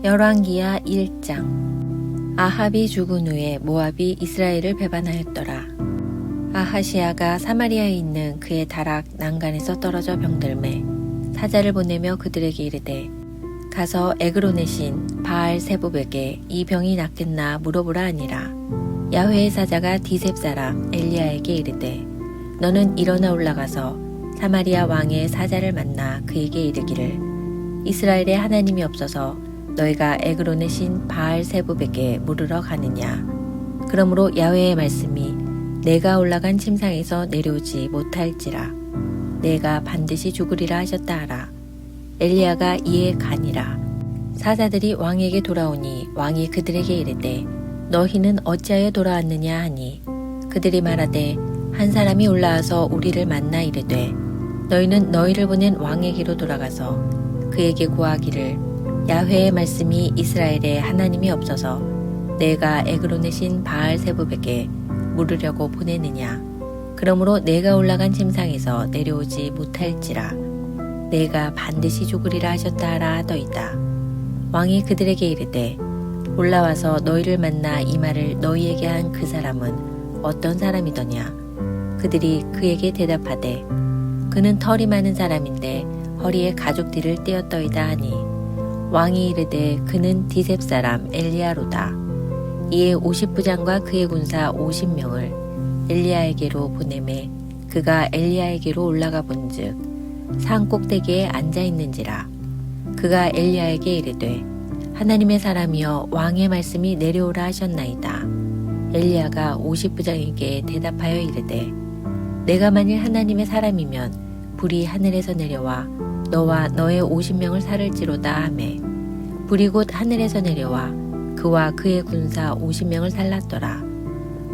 열왕기하 1장. 아합이 죽은 후에 모압이 이스라엘을 배반하였더라. 아하시야가 사마리아에 있는 그의 다락 난간에서 떨어져 병들매 사자를 보내며 그들에게 이르되, 가서 에그론의 신 바알 세붑에게 이 병이 낫겠나 물어보라 하니라. 야훼의 사자가 디셉 사람 엘리야에게 이르되, 너는 일어나 올라가서 사마리아 왕의 사자를 만나 그에게 이르기를, 이스라엘에 하나님이 없어서 너희가 에그론의 신 바알 세붑에게 물으러 가느냐. 그러므로 야훼의 말씀이 내가 올라간 침상에서 내려오지 못할지라. 내가 반드시 죽으리라 하셨다 하라. 엘리야가 이에 가니라. 사자들이 왕에게 돌아오니 왕이 그들에게 이르되, 너희는 어찌하여 돌아왔느냐 하니, 그들이 말하되, 한 사람이 올라와서 우리를 만나 이르되, 너희는 너희를 보낸 왕에게로 돌아가서 그에게 고하기를, 야훼의 말씀이 이스라엘에 하나님이 없어서 내가 에그론의 신 바알 세붑에게 물으려고 보내느냐. 그러므로 내가 올라간 침상에서 내려오지 못할지라. 내가 반드시 죽으리라 하셨다 하라 하더이다. 왕이 그들에게 이르되, 올라와서 너희를 만나 이 말을 너희에게 한 그 사람은 어떤 사람이더냐. 그들이 그에게 대답하되, 그는 털이 많은 사람인데 허리에 가죽띠를 떼었더이다 하니, 왕이 이르되, 그는 디셉 사람 엘리야로다. 이에 50부장과 그의 군사 50명을 엘리야에게로 보내매 그가 엘리야에게로 올라가 본즉 산 꼭대기에 앉아 있는지라. 그가 엘리야에게 이르되, 하나님의 사람이여 왕의 말씀이 내려오라 하셨나이다. 엘리야가 50부장에게 대답하여 이르되, 내가 만일 하나님의 사람이면 불이 하늘에서 내려와 너와 너의 50명을 살을지로다 하매, 불이 곧 하늘에서 내려와 그와 그의 군사 50명을 살랐더라.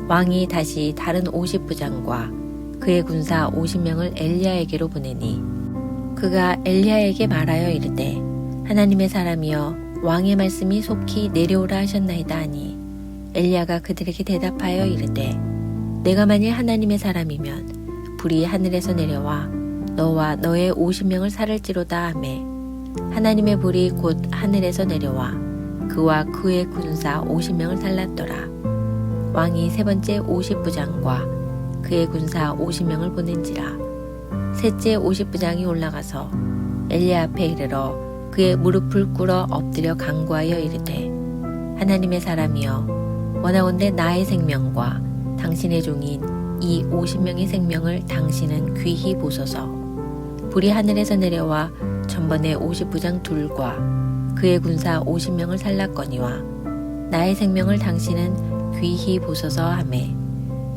왕이 다시 다른 50부장과 그의 군사 50명을 엘리야에게로 보내니, 그가 엘리야에게 말하여 이르되, 하나님의 사람이여 왕의 말씀이 속히 내려오라 하셨나이다 하니, 엘리야가 그들에게 대답하여 이르되, 내가 만일 하나님의 사람이면 불이 하늘에서 내려와 너와 너의 50명을 살을지로다 하매, 하나님의 불이 곧 하늘에서 내려와 그와 그의 군사 50명을 살랐더라. 왕이 세 번째 50부장과 그의 군사 50명을 보낸지라. 셋째 50부장이 올라가서 엘리야 앞에 이르러 그의 무릎을 꿇어 엎드려 간구하여 이르되, 하나님의 사람이여 원하건대 나의 생명과 당신의 종인 이 50명의 생명을 당신은 귀히 보소서. 불이 하늘에서 내려와 전번에 50부장 둘과 그의 군사 50명을 살랐거니와 나의 생명을 당신은 귀히 보소서 하매,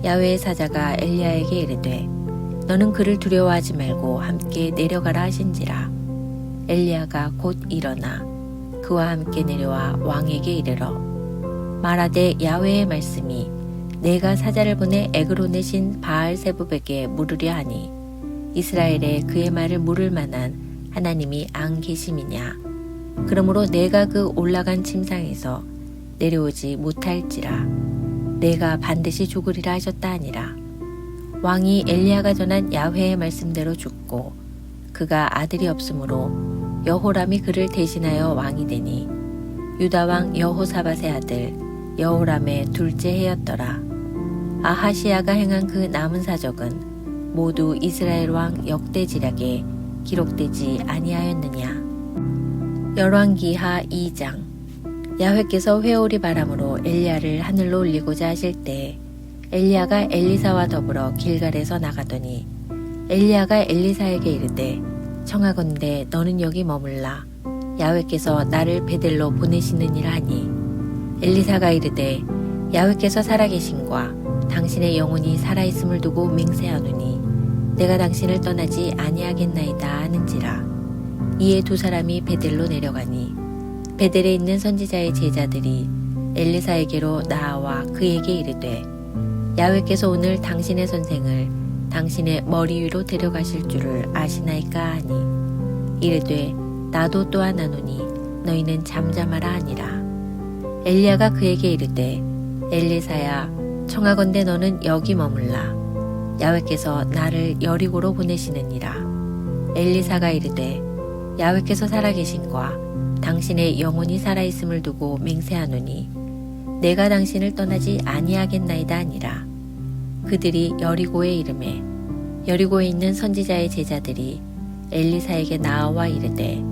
야훼의 사자가 엘리야에게 이르되, 너는 그를 두려워하지 말고 함께 내려가라 하신지라. 엘리야가 곧 일어나 그와 함께 내려와 왕에게 이르러 말하되, 야훼의 말씀이 내가 사자를 보내 에그론의 신 바알 세붑에게 물으려 하니, 이스라엘에 그의 말을 물을 만한 하나님이 안 계심이냐. 그러므로 내가 그 올라간 침상에서 내려오지 못할지라. 내가 반드시 죽으리라 하셨다 하니라. 왕이 엘리야가 전한 야훼의 말씀대로 죽고 그가 아들이 없으므로 여호람이 그를 대신하여 왕이 되니, 유다 왕 여호사밧의 아들 여호람의 둘째 해였더라. 아하시야가 행한 그 남은 사적은 모두 이스라엘 왕 역대지략에 기록되지 아니하였느냐. 열왕기하 2장. 야훼께서 회오리 바람으로 엘리야를 하늘로 올리고자 하실 때 엘리야가 엘리사와 더불어 길갈에서 나가더니, 엘리야가 엘리사에게 이르되, 청하건대 너는 여기 머물라. 야훼께서 나를 베델로 보내시느니라 하니, 엘리사가 이르되, 야훼께서 살아계신과 당신의 영혼이 살아있음을 두고 맹세하노니 내가 당신을 떠나지 아니하겠나이다 하는지라. 이에 두 사람이 베델로 내려가니, 베델에 있는 선지자의 제자들이 엘리사에게로 나아와 그에게 이르되, 야훼께서 오늘 당신의 선생을 당신의 머리 위로 데려가실 줄을 아시나이까 하니, 이르되, 나도 또한 아노니 너희는 잠잠하라 하니라. 엘리야가 그에게 이르되, 엘리사야, 청하건대 너는 여기 머물라. 야훼께서 나를 여리고로 보내시느니라. 엘리사가 이르되, 야훼께서 살아계신과 당신의 영혼이 살아있음을 두고 맹세하노니 내가 당신을 떠나지 아니하겠나이다 하니라. 그들이 여리고에 이르매 여리고에 있는 선지자의 제자들이 엘리사에게 나와 이르되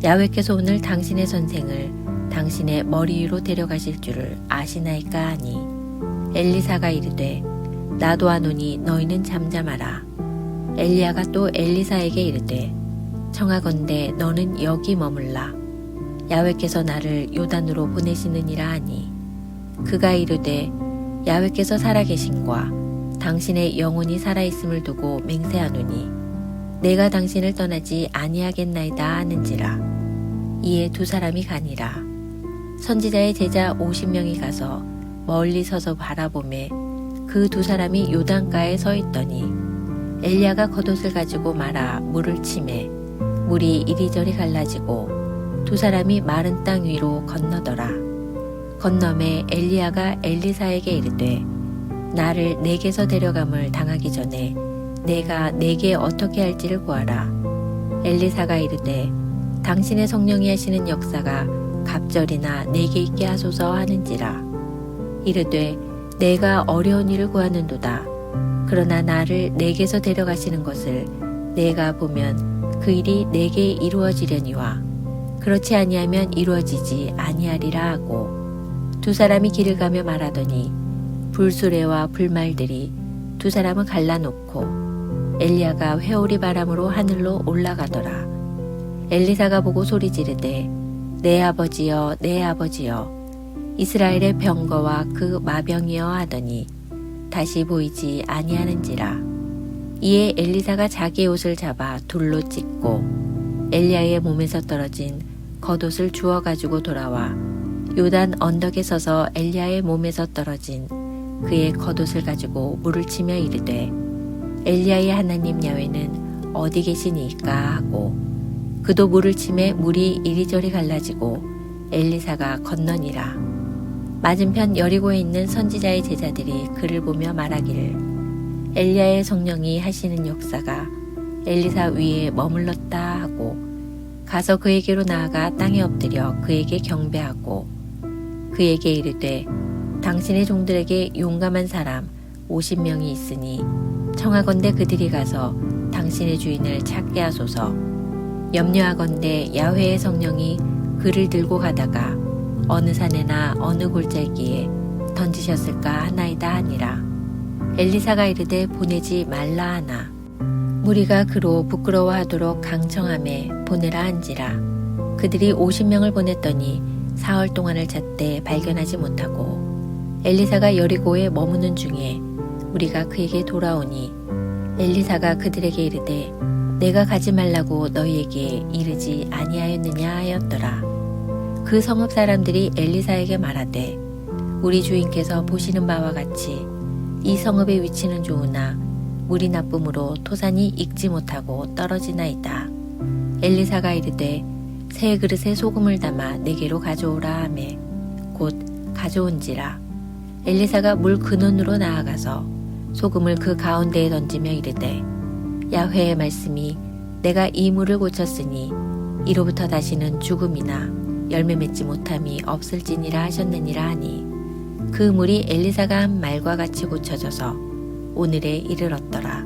야훼께서 오늘 당신의 선생을 당신의 머리 위로 데려가실 줄을 아시나이까 하니 엘리사가 이르되 나도 아노니 너희는 잠잠하라. 엘리야가 또 엘리사에게 이르되 청하건대 너는 여기 머물라. 야훼께서 나를 요단으로 보내시느니라 하니 그가 이르되 야훼께서 살아계신과 당신의 영혼이 살아있음을 두고 맹세하노니 내가 당신을 떠나지 아니하겠나이다 하는지라. 이에 두 사람이 가니라. 선지자의 제자 50명이 가서 멀리 서서 바라보매 그 두 사람이 요단가에 서 있더니 엘리야가 겉옷을 가지고 말아 물을 치매 물이 이리저리 갈라지고 두 사람이 마른 땅 위로 건너더라. 건너매 엘리야가 엘리사에게 이르되 나를 내게서 데려감을 당하기 전에 내가 내게 어떻게 할지를 구하라. 엘리사가 이르되 당신의 성령이 하시는 역사가 갑절이나 내게 있게 하소서 하는지라. 이르되 내가 어려운 일을 구하는도다. 그러나 나를 내게서 데려가시는 것을 내가 보면 그 일이 내게 이루어지려니와 그렇지 아니하면 이루어지지 아니하리라 하고 두 사람이 길을 가며 말하더니 불수레와 불말들이 두 사람을 갈라놓고 엘리야가 회오리 바람으로 하늘로 올라가더라. 엘리사가 보고 소리 지르되 내 아버지여 내 아버지여 이스라엘의 병거와 그 마병이여 하더니 다시 보이지 아니하는지라. 이에 엘리사가 자기의 옷을 잡아 둘로 찢고 엘리야의 몸에서 떨어진 겉옷을 주워 가지고 돌아와 요단 언덕에 서서 엘리야의 몸에서 떨어진 그의 겉옷을 가지고 물을 치며 이르되 엘리야의 하나님 야훼는 어디 계시니까 하고 그도 물을 치매 물이 이리저리 갈라지고 엘리사가 건너니라. 맞은편 여리고에 있는 선지자의 제자들이 그를 보며 말하기를 엘리야의 성령이 하시는 역사가 엘리사 위에 머물렀다 하고 가서 그에게로 나아가 땅에 엎드려 그에게 경배하고 그에게 이르되 당신의 종들에게 용감한 사람 50명이 있으니 청하건대 그들이 가서 당신의 주인을 찾게 하소서. 염려하건대 야훼의 성령이 그를 들고 가다가 어느 산에나 어느 골짜기에 던지셨을까 하나이다 하니라. 엘리사가 이르되 보내지 말라 하나 무리가 그로 부끄러워하도록 강청함에 보내라 한지라. 그들이 50명을 보냈더니 사흘 동안을 찾되 발견하지 못하고 엘리사가 여리고에 머무는 중에 무리가 그에게 돌아오니 엘리사가 그들에게 이르되 내가 가지 말라고 너희에게 이르지 아니하였느냐 하였더라. 그 성읍 사람들이 엘리사에게 말하되 우리 주인께서 보시는 바와 같이 이 성읍의 위치는 좋으나 물이 나쁨으로 토산이 익지 못하고 떨어지나이다. 엘리사가 이르되 새 그릇에 소금을 담아 내게로 가져오라 하매 곧 가져온지라. 엘리사가 물 근원으로 나아가서 소금을 그 가운데에 던지며 이르되 야훼의 말씀이 내가 이 물을 고쳤으니 이로부터 다시는 죽음이나 열매 맺지 못함이 없을지니라 하셨느니라 하니 그 물이 엘리사가 한 말과 같이 고쳐져서 오늘에 이르렀더라.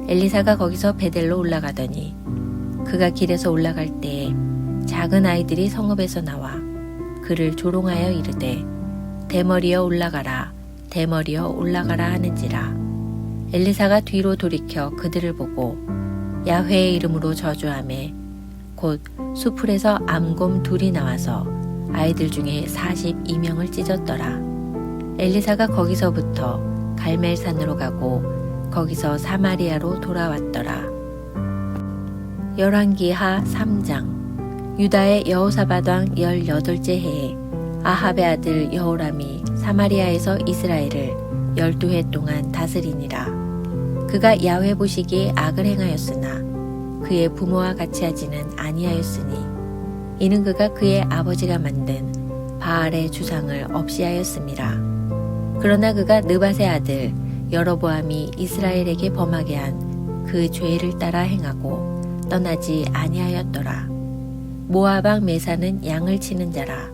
엘리사가 거기서 베델로 올라가더니 그가 길에서 올라갈 때에 작은 아이들이 성읍에서 나와 그를 조롱하여 이르되 대머리여 올라가라 대머리여 올라가라 하는지라. 엘리사가 뒤로 돌이켜 그들을 보고 야훼의 이름으로 저주하매 곧 수풀에서 암곰 둘이 나와서 아이들 중에 42명을 찢었더라. 엘리사가 거기서부터 갈멜산으로 가고 거기서 사마리아로 돌아왔더라. 열왕기하 3장. 유다의 여호사밧 왕 18째 해에 아합의 아들 여호람이 사마리아에서 이스라엘을 12해 동안 다스리니라. 그가 야훼 보시기에 악을 행하였으나 그의 부모와 같이 하지는 아니하였으니 이는 그가 그의 아버지가 만든 바알의 주상을 없이 하였음이라. 그러나 그가 느밧의 아들 여로보암이 이스라엘에게 범하게 한 그 죄를 따라 행하고 떠나지 아니하였더라. 모압 왕 메사는 양을 치는 자라.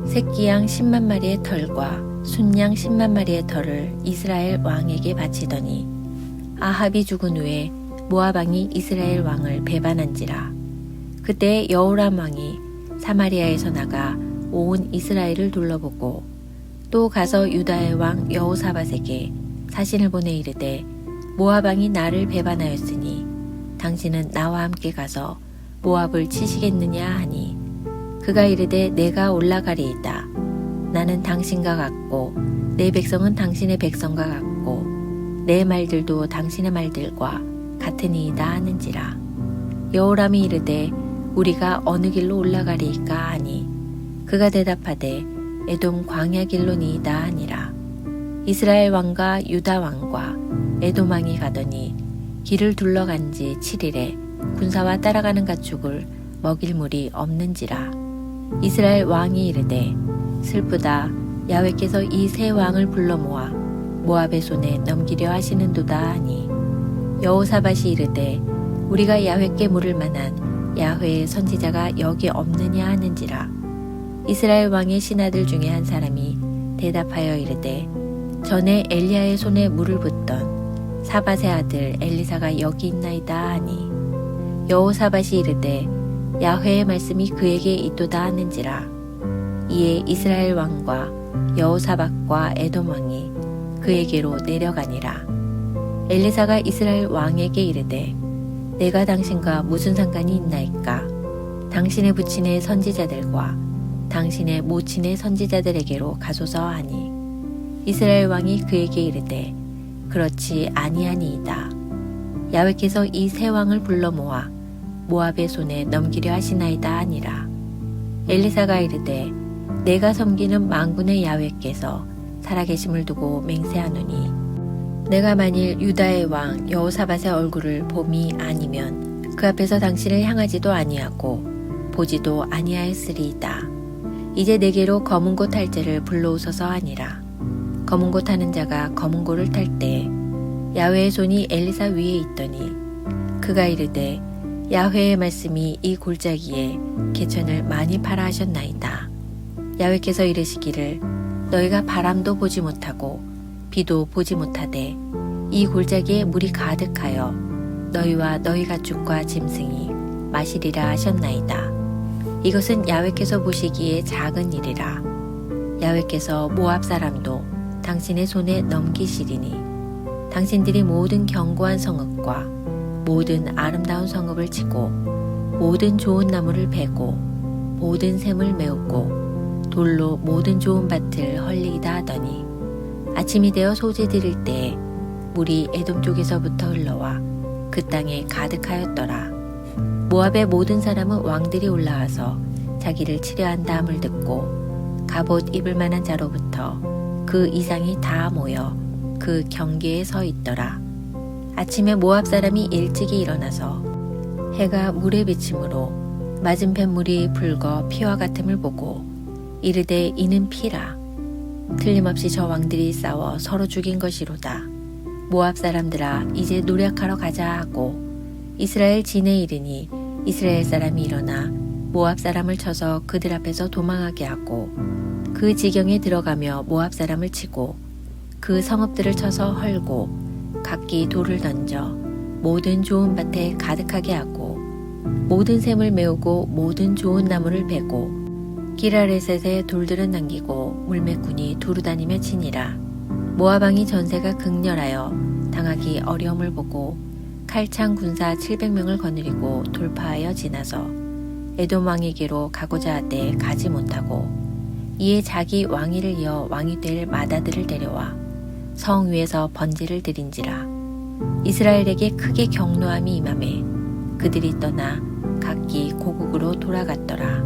새끼 양 10만 마리의 털과 순양 10만 마리의 털을 이스라엘 왕에게 바치더니 아합이 죽은 후에 모압 왕이 이스라엘 왕을 배반한지라. 그때 여호람 왕이 사마리아에서 나가 온 이스라엘을 둘러보고 또 가서 유다의 왕 여호사밧에게 사신을 보내 이르되 모압 왕이 나를 배반하였으니 당신은 나와 함께 가서 모압을 치시겠느냐 하니 그가 이르되 내가 올라가리이다. 나는 당신과 같고 내 백성은 당신의 백성과 같고 내 말들도 당신의 말들과 같으니이다 하는지라. 여호람이 이르되 우리가 어느 길로 올라가리이까 하니 그가 대답하되 에돔 광야 길로니이다 하니라. 이스라엘 왕과 유다 왕과 에돔 왕이 가더니 길을 둘러간 지 7일에 군사와 따라가는 가축을 먹일 물이 없는지라. 이스라엘 왕이 이르되 슬프다. 야훼께서 이 세 왕을 불러 모아 모압의 손에 넘기려 하시는도다 하니 여호사밧이 이르되 우리가 야훼께 물을 만한 야훼의 선지자가 여기 없느냐 하는지라. 이스라엘 왕의 신하들 중에 한 사람이 대답하여 이르되 전에 엘리야의 손에 물을 붓던 사밧의 아들 엘리사가 여기 있나이다 하니 여호사밧이 이르되 야훼의 말씀이 그에게 있도다 하는지라. 이에 이스라엘 왕과 여호사밧과 에돔 왕이 그에게로 내려가니라. 엘리사가 이스라엘 왕에게 이르되 내가 당신과 무슨 상관이 있나이까? 당신의 부친의 선지자들과 당신의 모친의 선지자들에게로 가소서 하니 이스라엘 왕이 그에게 이르되 그렇지 아니하니이다. 야훼께서 이 세 왕을 불러 모아 모압의 손에 넘기려 하시나이다 하니라. 엘리사가 이르되 내가 섬기는 만군의 야훼께서 살아계심을 두고 맹세하노니 내가 만일 유다의 왕 여호사밧의 얼굴을 봄이 아니면 그 앞에서 당신을 향하지도 아니하고 보지도 아니하였으리이다. 이제 내게로 검은고 탈 자를 불러오소서 하니라. 검은고 타는 자가 검은고를 탈 때 야훼의 손이 엘리사 위에 있더니 그가 이르되 야훼의 말씀이 이 골짜기에 개천을 많이 팔아 하셨나이다. 야훼께서 이르시기를 너희가 바람도 보지 못하고 비도 보지 못하되 이 골짜기에 물이 가득하여 너희와 너희 가축과 짐승이 마시리라 하셨나이다. 이것은 야훼께서 보시기에 작은 일이라. 야훼께서 모압 사람도 당신의 손에 넘기시리니 당신들이 모든 견고한 성읍과 모든 아름다운 성읍을 치고 모든 좋은 나무를 베고 모든 샘을 메우고 돌로 모든 좋은 밭을 헐리이다 하더니 아침이 되어 소재 드릴 때에 물이 에돔 쪽에서부터 흘러와 그 땅에 가득하였더라. 모압의 모든 사람은 왕들이 올라와서 자기를 치려한다 함을 듣고 갑옷 입을 만한 자로부터 그 이상이 다 모여 그 경계에 서 있더라. 아침에 모압 사람이 일찍이 일어나서 해가 물에 비침으로 맞은편 물이 붉어 피와 같음을 보고 이르되 이는 피라. 틀림없이 저 왕들이 싸워 서로 죽인 것이로다. 모압 사람들아 이제 노력하러 가자 하고 이스라엘 진에 이르니 이스라엘 사람이 일어나 모압 사람을 쳐서 그들 앞에서 도망하게 하고 그 지경에 들어가며 모압 사람을 치고 그 성읍들을 쳐서 헐고 각기 돌을 던져 모든 좋은 밭에 가득하게 하고 모든 샘을 메우고 모든 좋은 나무를 베고 기라레셋에 돌들은 남기고 물매꾼이 두루다니며 치니라. 모압 왕이 전세가 극렬하여 당하기 어려움을 보고 칼창 군사 700명을 거느리고 돌파하여 지나서 에돔 왕에게로 가고자 하되 가지 못하고 이에 자기 왕위를 이어 왕이 될 마다들을 데려와 성 위에서 번제를 드린지라. 이스라엘에게 크게 경노함이 임하매 그들이 떠나 각기 고국으로 돌아갔더라.